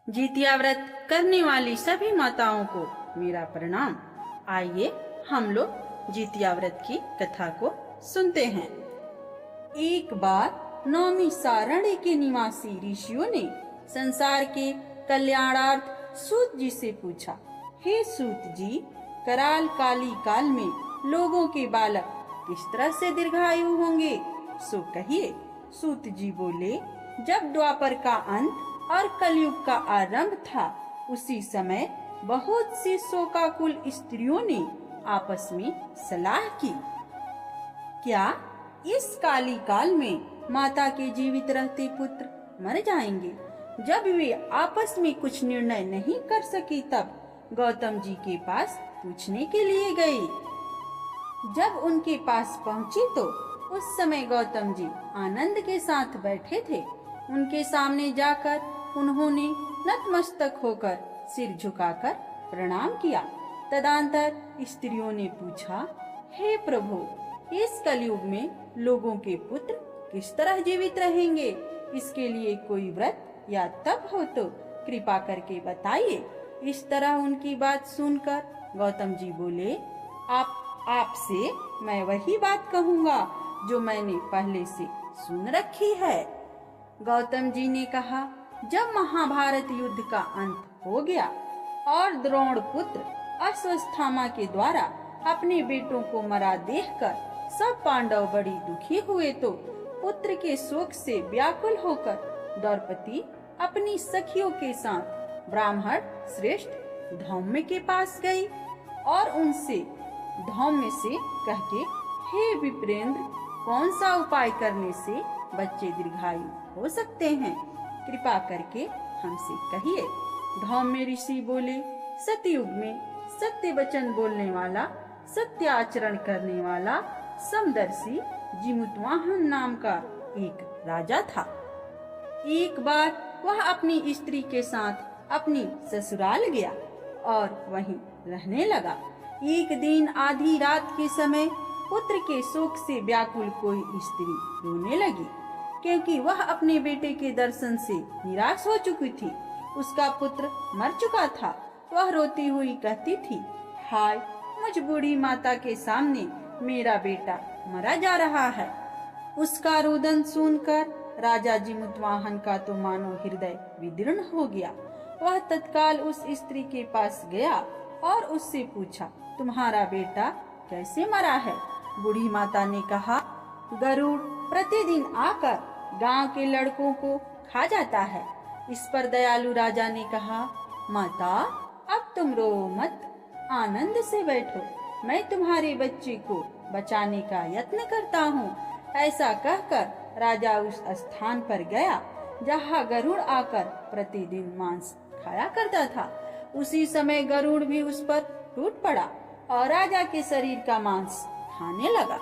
जितिया व्रत करने वाली सभी माताओं को मेरा प्रणाम। आइए हम लोग जितिया व्रत की कथा को सुनते हैं। एक बार नौमी सारणी के निवासी ऋषियों ने संसार के कल्याणार्थ सूत जी से पूछा, हे सूत जी, कराल काली काल में लोगों के बालक किस तरह से दीर्घायु होंगे, सो कहिए। सूत जी बोले, जब द्वापर का अंत और कलयुग का आरंभ था, उसी समय बहुत सी शोकाकुल स्त्रियों ने आपस में सलाह की, क्या इस काली काल में माता के जीवित रहते पुत्र मर जाएंगे। जब वे आपस में कुछ निर्णय नहीं कर सकी, तब गौतम जी के पास पूछने के लिए गई। जब उनके पास पहुंची तो उस समय गौतम जी आनंद के साथ बैठे थे। उनके सामने जाकर उन्होंने नतमस्तक होकर सिर झुकाकर प्रणाम किया। तदंतर स्त्रियों ने पूछा, हे प्रभु, इस कलयुग में लोगों के पुत्र किस तरह जीवित रहेंगे, इसके लिए कोई व्रत या तप हो तो कृपा करके बताइए। इस तरह उनकी बात सुनकर गौतम जी बोले, आपसे मैं वही बात कहूँगा जो मैंने पहले से सुन रखी है। गौतम जी ने कहा, जब महाभारत युद्ध का अंत हो गया और द्रोण पुत्र अश्वत्थामा के द्वारा अपने बेटों को मरा देखकर सब पांडव बड़ी दुखी हुए, तो पुत्र के शोक से व्याकुल होकर द्रौपदी अपनी सखियों के साथ ब्राह्मण श्रेष्ठ धौम्य के पास गई और उनसे धौम्य से कहके, हे विप्रेंद्र, कौन सा उपाय करने से बच्चे दीर्घायु हो सकते हैं, कृपा करके हमसे कहिए। धौम्य ऋषि बोले, सतयुग में सत्य वचन बोलने वाला, सत्य आचरण करने वाला समदर्शी जिमुतवाहन नाम का एक राजा था। एक बार वह अपनी स्त्री के साथ अपनी ससुराल गया और वहीं रहने लगा। एक दिन आधी रात के समय पुत्र के शोक से व्याकुल कोई स्त्री रोने लगी, क्योंकि वह अपने बेटे के दर्शन से निराश हो चुकी थी। उसका पुत्र मर चुका था। वह रोती हुई कहती थी, हाय, मुझ बूढ़ी माता के सामने मेरा बेटा मरा जा रहा है। उसका रुदन सुनकर राजा जिमुतवाहन का तो मानो हृदय विदीर्ण हो गया। वह तत्काल उस स्त्री के पास गया और उससे पूछा, तुम्हारा बेटा कैसे मरा है। बूढ़ी माता ने कहा, गरुड़ प्रतिदिन आकर गांव के लड़कों को खा जाता है। इस पर दयालु राजा ने कहा, माता, अब तुम रो मत, आनंद से बैठो, मैं तुम्हारे बच्चे को बचाने का यत्न करता हूँ। ऐसा कहकर राजा उस स्थान पर गया जहाँ गरुड़ आकर प्रतिदिन मांस खाया करता था। उसी समय गरुड़ भी उस पर टूट पड़ा और राजा के शरीर का मांस खाने लगा।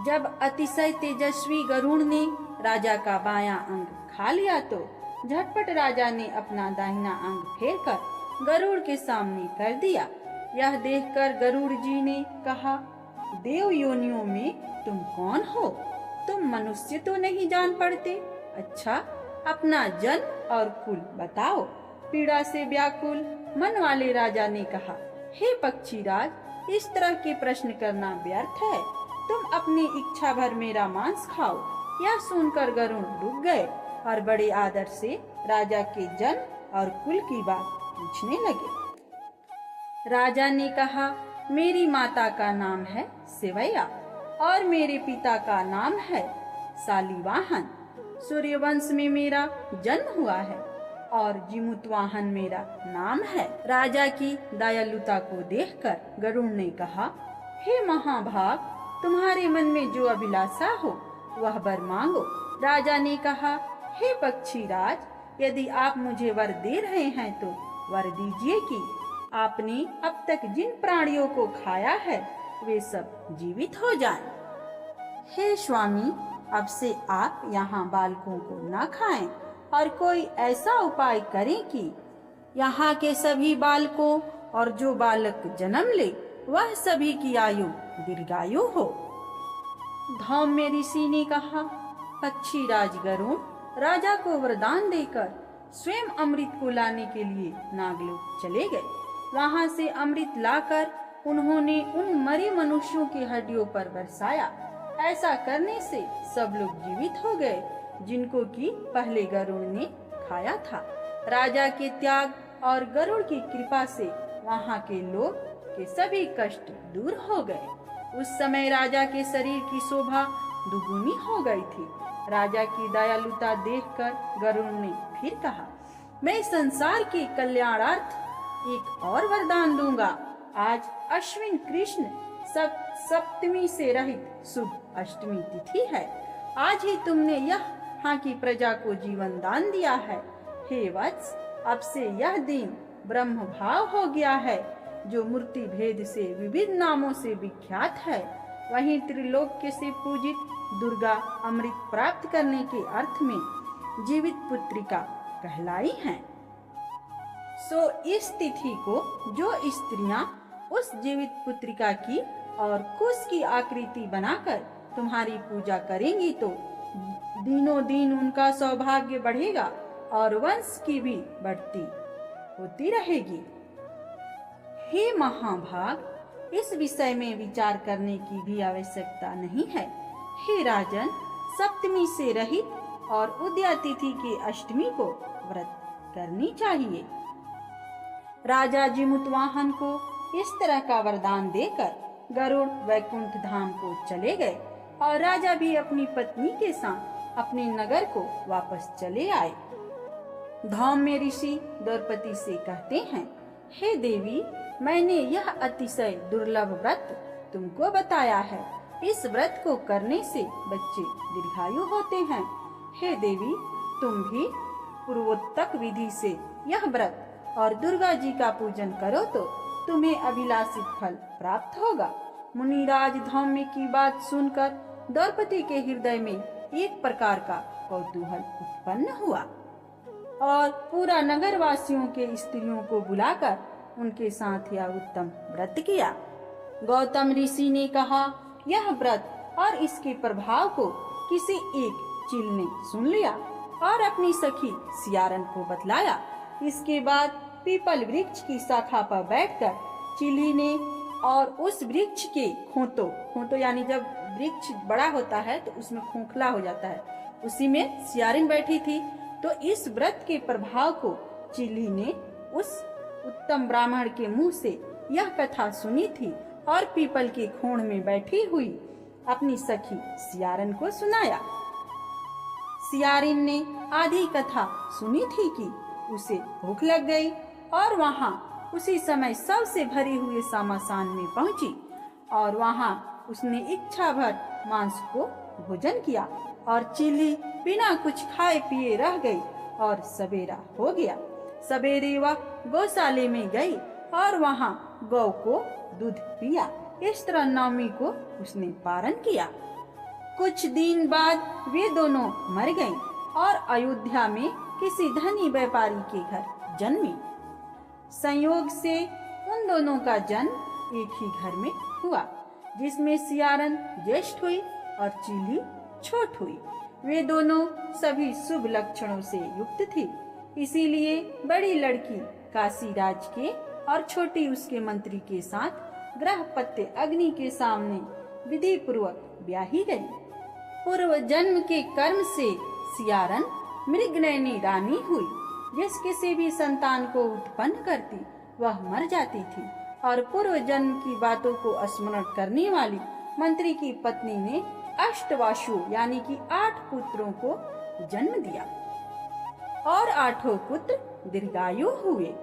जब अतिशय तेजस्वी गरुड़ ने राजा का बायां अंग खा लिया, तो झटपट राजा ने अपना दाहिना अंग फेरकर गरुड़ के सामने कर दिया। यह देखकर गरुड़ जी ने कहा, देव योनियों में तुम कौन हो, तुम मनुष्य तो नहीं जान पड़ते। अच्छा, अपना जन्म और कुल बताओ। पीड़ा से व्याकुल मन वाले राजा ने कहा, हे पक्षीराज, इस तरह के प्रश्न करना व्यर्थ है, तुम अपनी इच्छा भर मेरा मांस खाओ। यह सुनकर गरुड़ रुक गए और बड़े आदर से राजा के जन्म और कुल की बात पूछने लगे। राजा ने कहा, मेरी माता का नाम है सेवैया और मेरे पिता का नाम है शालिवाहन। सूर्यवंश में मेरा जन्म हुआ है और जिमुतवाहन मेरा नाम है। राजा की दयालुता को देखकर गरुड़ ने कहा, हे महाभाग, तुम्हारे मन में जो अभिलाषा हो वह वर मांगो। राजा ने कहा, हे पक्षीराज, यदि आप मुझे वर दे रहे हैं तो वर दीजिए कि आपने अब तक जिन प्राणियों को खाया है वे सब जीवित हो जाएं। हे स्वामी, अब से आप यहाँ बालकों को न खाएं और कोई ऐसा उपाय करें कि यहाँ के सभी बालकों और जो बालक जन्म ले वह सभी की आयु दीर्घायु हो। धौम्य ऋषि ने कहा, पक्षीराज गरुड़ राजा को वरदान देकर स्वयं अमृत को लाने के लिए नागलोक चले गए। वहां से अमृत लाकर उन्होंने उन मरे मनुष्यों की हड्डियों पर बरसाया। ऐसा करने से सब लोग जीवित हो गए जिनको कि पहले गरुड़ ने खाया था। राजा के त्याग और गरुड़ की कृपा से वहां के लोग के सभी कष्ट दूर हो गए। उस समय राजा के शरीर की शोभा दुगुनी हो गई थी। राजा की दयालुता देखकर गरुड़ ने फिर कहा, मैं संसार के कल्याणार्थ एक और वरदान दूंगा। आज अश्विन कृष्ण सप्तमी से रहित शुभ अष्टमी तिथि है। आज ही तुमने यहाँ की प्रजा को जीवन दान दिया है। हे वत्स, अब से यह दिन ब्रह्म भाव हो गया है, जो मूर्ति भेद से विविध नामों से विख्यात है। वहीं त्रिलोक से पूजित दुर्गा अमृत प्राप्त करने के अर्थ में जीवित पुत्रिका कहलाई हैं। सो इस तिथि को जो स्त्रियां उस जीवित पुत्रिका की और कुश की आकृति बनाकर तुम्हारी पूजा करेंगी तो दिनों दिन उनका सौभाग्य बढ़ेगा और वंश की भी बढ़ती होती रहेगी। हे महाभाग, इस विषय में विचार करने की भी आवश्यकता नहीं है। हे राजन, सप्तमी से रहित और उदया तिथि के अष्टमी को व्रत करनी चाहिए। राजा जिमुतवाहन को इस तरह का वरदान देकर गरुड़ वैकुंठ धाम को चले गए और राजा भी अपनी पत्नी के साथ अपने नगर को वापस चले आए। धाम में ऋषि द्रौपदी से कहते हैं, हे देवी, मैंने यह अतिशय दुर्लभ व्रत तुमको बताया है। इस व्रत को करने से बच्चे दीर्घायु होते हैं। हे देवी, तुम भी पूर्वोत्तक विधि से यह व्रत और दुर्गा जी का पूजन करो तो तुम्हें अभिलाषित फल प्राप्त होगा। मुनिराज धौम्य की बात सुनकर द्रौपदी के हृदय में एक प्रकार का कौतूहल उत्पन्न हुआ और पूरा नगर वासियों के स्त्रियों को बुलाकर उनके साथ यह उत्तम व्रत किया। गौतम ऋषि ने कहा, यह व्रत और इसके प्रभाव को किसी एक चील ने सुन लिया और अपनी सखी सियारन को बतलाया। इसके बाद पीपल वृक्ष की शाखा पर बैठकर चिल्ली ने और उस वृक्ष के खोंटो यानी जब वृक्ष बड़ा होता है तो उसमें खोखला हो जाता है, उसी में सियारिन बैठी थी। तो इस व्रत के प्रभाव को चिल्ली ने उस उत्तम ब्राह्मण के मुंह से यह कथा सुनी थी और पीपल के खोण में बैठी हुई अपनी सखी सियारन को सुनाया। सियारिन ने आधी कथा सुनी थी कि उसे भूख लग गई और वहां उसी समय सबसे भरी हुई सामासान में पहुंची और वहां उसने इच्छा भर मांस को भोजन किया और चिल्ली बिना कुछ खाए पिए रह गई और सवेरा हो गया। सवेरे वह गौशाले में गई और वहां गौ को दूध पिया। इस तरह नवमी को उसने पारण किया। कुछ दिन बाद वे दोनों मर गईं और अयोध्या में किसी धनी व्यापारी के घर जन्मी। संयोग से उन दोनों का जन्म एक ही घर में हुआ, जिसमें सियारन ज्येष्ठ हुई और चिल्ली छोट हुई। वे दोनों सभी शुभ लक्षणों से युक्त थी, इसीलिए बड़ी लड़की काशीराज के और छोटी उसके मंत्री के साथ ग्रहपत्य अग्नि के सामने विधि पूर्वक ब्याही गई। पूर्व जन्म के कर्म से सियारन मृगनयनी रानी हुई। जिस किसी भी संतान को उत्पन्न करती वह मर जाती थी और पूर्व जन्म की बातों को स्मरण करने वाली मंत्री की पत्नी ने अष्टवासु यानी कि 8 पुत्रों को जन्म दिया और 8 पुत्र दीर्घायु हुए।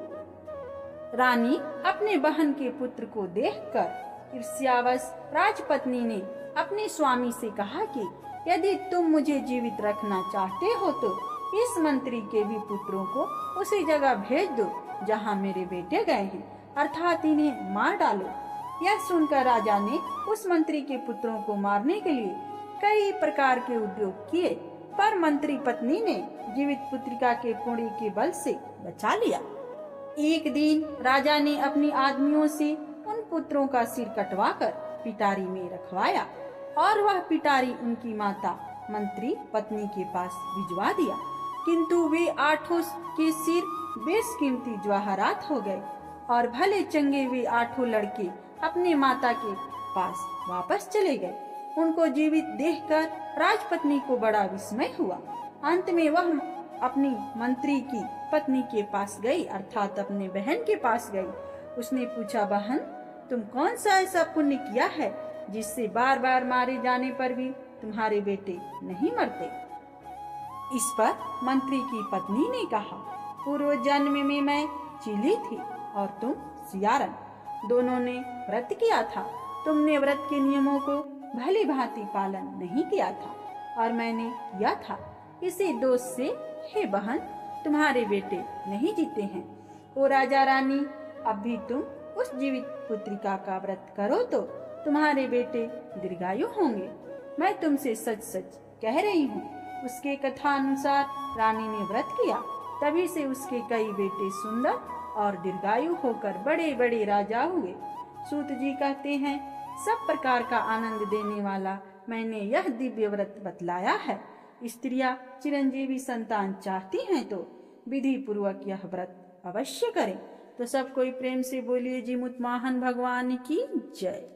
रानी अपने बहन के पुत्र को देखकर ईर्ष्यावश राजपत्नी ने अपने स्वामी से कहा कि यदि तुम मुझे जीवित रखना चाहते हो तो इस मंत्री के भी पुत्रों को उसी जगह भेज दो जहाँ मेरे बेटे गए हैं, अर्थात इन्हें मार डालो। यह सुनकर राजा ने उस मंत्री के पुत्रों को मारने के लिए कई प्रकार के उद्योग किए, पर मंत्री पत्नी ने जीवित पुत्रिका के पुण्य के बल से बचा लिया। एक दिन राजा ने अपनी आदमियों से उन पुत्रों का सिर कटवाकर पिटारी में रखवाया और वह पिटारी उनकी माता मंत्री पत्नी के पास भिजवा दिया। किंतु वे आठों के सिर बेशकीमती जवाहरात हो गए और भले चंगे वे आठों लड़के अपने माता के पास वापस चले गए। उनको जीवित देखकर राजपत्नी को बड़ा विस्मय हुआ। अंत में वह अपनी मंत्री की पत्नी के पास गई, अर्थात अपने बहन के पास गई। उसने पूछा, बहन, तुम कौन सा ऐसा पुण्य किया है जिससे बार बार मारे जाने पर भी तुम्हारे बेटे नहीं मरते? इस पर मंत्री की पत्नी ने कहा, पूर्व जन्म में मैं चीली थी और तुम सियारन। दोनों ने व्रत किया था। तुमने व्रत के नियमों को भली भांति पालन नहीं किया था और मैंने किया था। इसी दोष से हे बहन, तुम्हारे बेटे नहीं जीते हैं। ओ राजा रानी, अब भी तुम उस जीवित पुत्रिका का व्रत करो तो तुम्हारे बेटे दीर्घायु होंगे। मैं तुमसे सच सच कह रही हूँ। उसके कथा अनुसार रानी ने व्रत किया, तभी से उसके कई बेटे सुंदर और दीर्घायु होकर बड़े बड़े राजा हुए। सूत जी कहते हैं, सब प्रकार का आनंद देने वाला मैंने यह दिव्य व्रत बतलाया है। स्त्रियां चिरंजीवी संतान चाहती हैं तो विधि पूर्वक यह व्रत अवश्य करें। तो सब कोई प्रेम से बोलिए, जी मुतमाहन भगवान की जय।